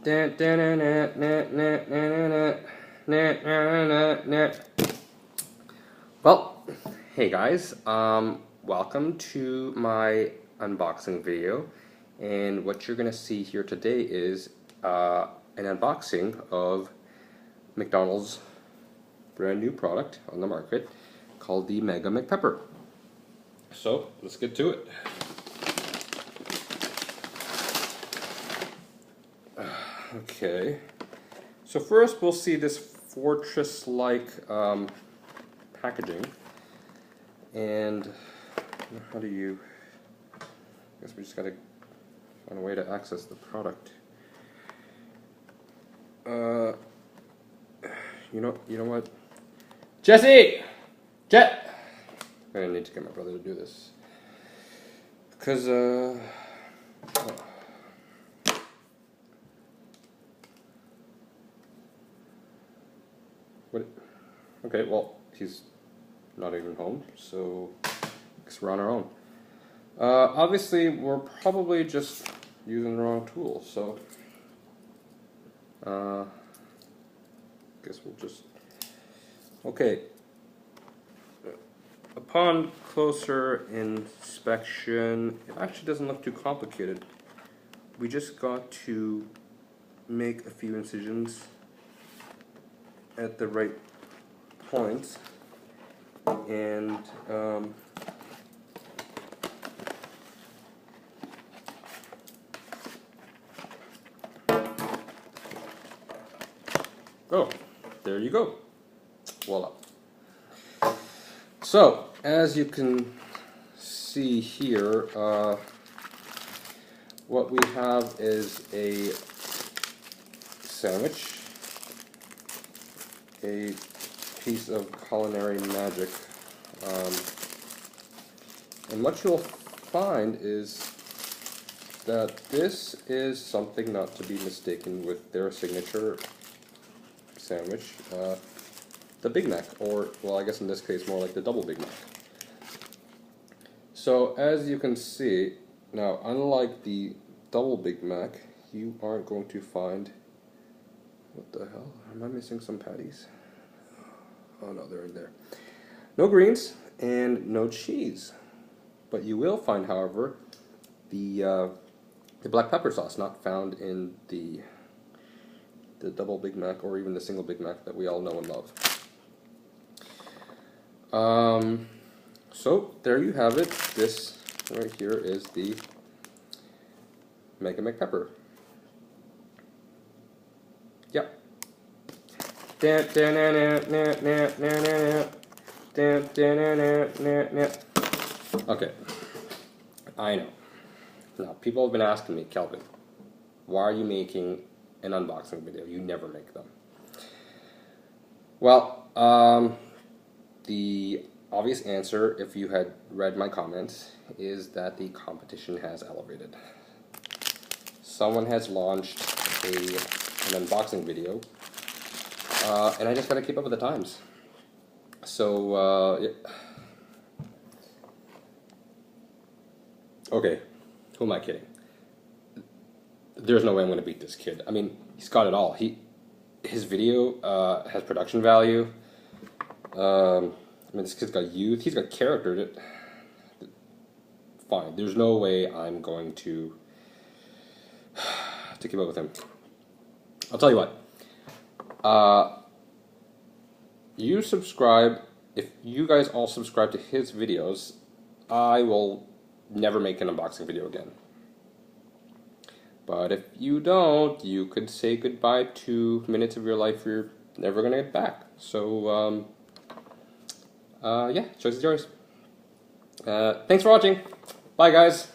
Well, hey guys, welcome to my unboxing video, and what you're gonna see here today is an unboxing of McDonald's brand new product on the market called the Mega McPepper. So let's get to it. Okay, so first we'll see this fortress-like packaging, and how do you, I guess we just gotta find a way to access the product. You know what? Jesse! Jet! I'm gonna need to get my brother to do this. Because, what? Okay, well, he's not even home, so I guess we're on our own. Obviously, we're probably just using the wrong tool, so guess we'll just, okay. Upon closer inspection, it actually doesn't look too complicated. We just got to make a few incisions at the right points, and oh, there you go. Voila. So, as you can see here, what we have is a sandwich, a piece of culinary magic, and what you'll find is that this is something not to be mistaken with their signature sandwich, the Big Mac, or, well, I guess in this case more like the double Big Mac. So as you can see, now unlike the double Big Mac, you aren't going to find, what the hell, am I missing some patties? Oh no, they're in there. No greens and no cheese, but you will find, however, the black pepper sauce, not found in the double Big Mac or even the single Big Mac that we all know and love. So there you have it. This right here is the Mega McPepper. Yep. Okay, I know. Now, people have been asking me, Kelvin, why are you making an unboxing video? You never make them. Well, the obvious answer, if you had read my comments, is that the competition has elevated. Someone has launched an unboxing video, and I just gotta keep up with the times. So, yeah. Okay, who am I kidding? There's no way I'm gonna beat this kid. I mean, he's got it all. His video has production value. I mean, this kid's got youth. He's got character. Fine. There's no way I'm going to keep up with him. I'll tell you what. You subscribe. If you guys all subscribe to his videos, I will never make an unboxing video again. But if you don't, you could say goodbye to minutes of your life you're never going to get back. So, yeah, choice is yours. Thanks for watching. Bye, guys.